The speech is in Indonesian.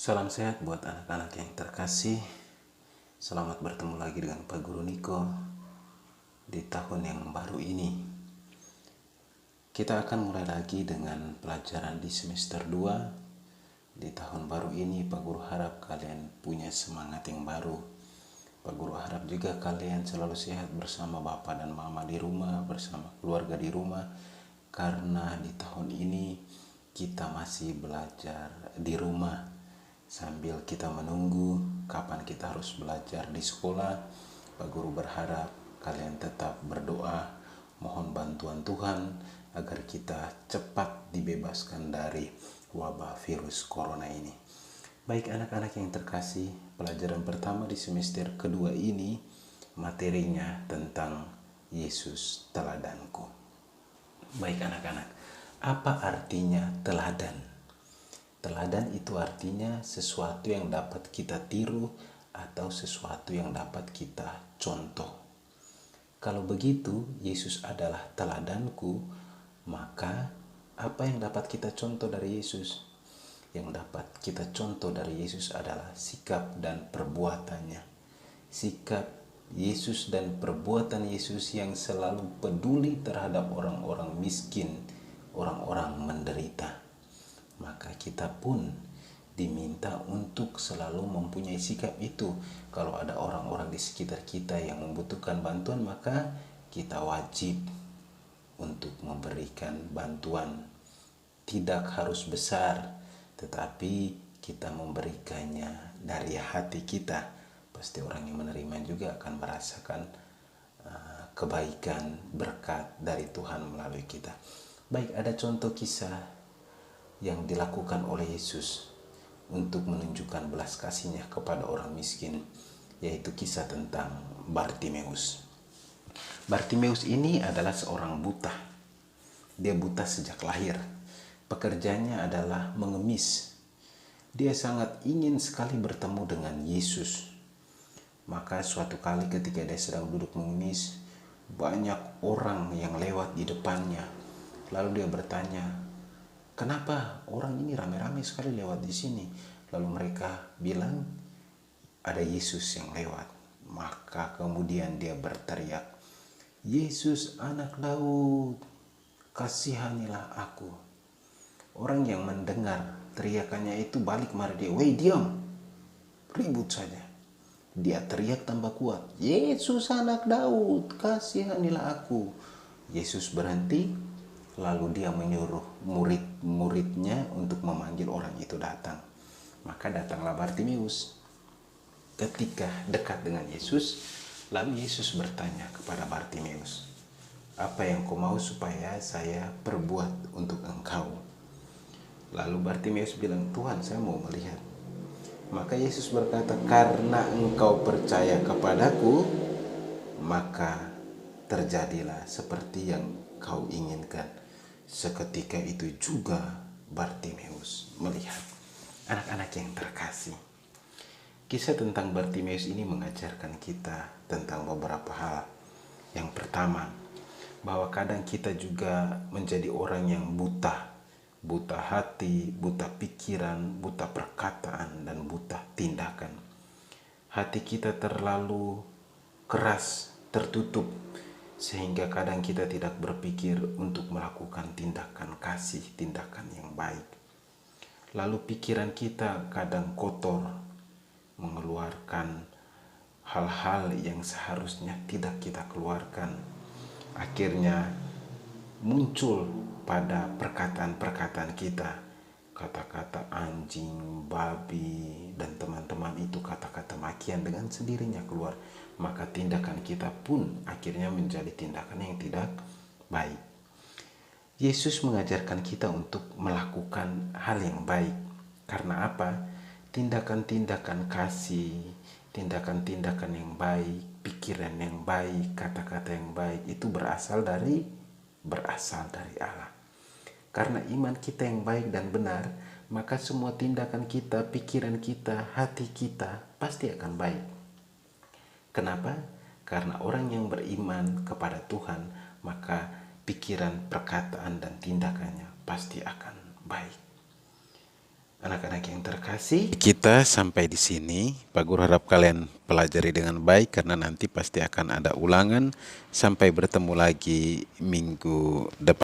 Salam sehat buat anak-anak yang terkasih. Selamat bertemu lagi dengan Pak Guru Niko di tahun yang baru ini. Kita akan mulai lagi dengan pelajaran di semester 2. Di tahun baru ini Pak Guru harap kalian punya semangat yang baru. Pak Guru harap juga kalian selalu sehat bersama Bapak dan Mama di rumah, bersama keluarga di rumah. Karena di tahun ini kita masih belajar di rumah, sambil kita menunggu kapan kita harus belajar di sekolah. Pak Guru berharap kalian tetap berdoa, mohon bantuan Tuhan agar kita cepat dibebaskan dari wabah virus corona ini. Baik anak-anak yang terkasih, pelajaran pertama di semester kedua ini materinya tentang Yesus teladanku. Baik anak-anak, apa artinya teladan? Teladan itu artinya sesuatu yang dapat kita tiru atau sesuatu yang dapat kita contoh. Kalau begitu, Yesus adalah teladanku, maka apa yang dapat kita contoh dari Yesus? Yang dapat kita contoh dari Yesus adalah sikap dan perbuatannya. Sikap Yesus dan perbuatan Yesus yang selalu peduli terhadap orang-orang miskin, orang-orang menderita. Maka kita pun diminta untuk selalu mempunyai sikap itu. Kalau ada orang-orang di sekitar kita yang membutuhkan bantuan, maka kita wajib untuk memberikan bantuan. Tidak harus besar, tetapi kita memberikannya dari hati kita. Pasti orang yang menerima juga akan merasakan kebaikan, berkat dari Tuhan melalui kita. Baik, ada contoh kisah yang dilakukan oleh Yesus untuk menunjukkan belas kasihnya kepada orang miskin, yaitu kisah tentang Bartimeus. Bartimeus ini adalah seorang buta. Dia buta sejak lahir. Pekerjaannya adalah mengemis. Dia sangat ingin sekali bertemu dengan Yesus. Maka suatu kali ketika dia sedang duduk mengemis, banyak orang yang lewat di depannya. Lalu dia bertanya, "Kenapa orang ini rame-rame sekali lewat di sini?" Lalu mereka bilang, "Ada Yesus yang lewat." Maka kemudian dia berteriak, "Yesus anak Daud, kasihanilah aku." Orang yang mendengar teriakannya itu balik marah dia, "Woi diam, ribut saja." Dia teriak tambah kuat, "Yesus anak Daud, kasihanilah aku." Yesus berhenti. Lalu dia menyuruh murid-muridnya untuk memanggil orang itu datang. Maka datanglah Bartimeus. Ketika dekat dengan Yesus, lalu Yesus bertanya kepada Bartimeus, "Apa yang kau mau supaya saya perbuat untuk engkau?" Lalu Bartimeus bilang, "Tuhan, saya mau melihat." Maka Yesus berkata, "Karena engkau percaya kepadaku, maka terjadilah seperti yang kau inginkan." Seketika itu juga Bartimeus melihat. Anak-anak yang terkasih, kisah tentang Bartimeus ini mengajarkan kita tentang beberapa hal. Yang pertama, bahwa kadang kita juga menjadi orang yang buta. Buta hati, buta pikiran, buta perkataan, dan buta tindakan. Hati kita terlalu keras, tertutup, sehingga kadang kita tidak berpikir untuk melakukan tindakan kasih, tindakan yang baik. Lalu pikiran kita kadang kotor, mengeluarkan hal-hal yang seharusnya tidak kita keluarkan. Akhirnya muncul pada perkataan-perkataan kita kata-kata anjing, babi, dan teman-teman itu kata-kata makian dengan sendirinya keluar. Maka tindakan kita pun akhirnya menjadi tindakan yang tidak baik. Yesus mengajarkan kita untuk melakukan hal yang baik. Karena apa? Tindakan-tindakan kasih, tindakan-tindakan yang baik, pikiran yang baik, kata-kata yang baik itu berasal dari Allah. Karena iman kita yang baik dan benar, maka semua tindakan kita, pikiran kita, hati kita pasti akan baik. Kenapa? Karena orang yang beriman kepada Tuhan, maka pikiran, perkataan, dan tindakannya pasti akan baik. Anak-anak yang terkasih, kita sampai di sini. Pak Guru harap kalian pelajari dengan baik karena nanti pasti akan ada ulangan. Sampai bertemu lagi minggu depan.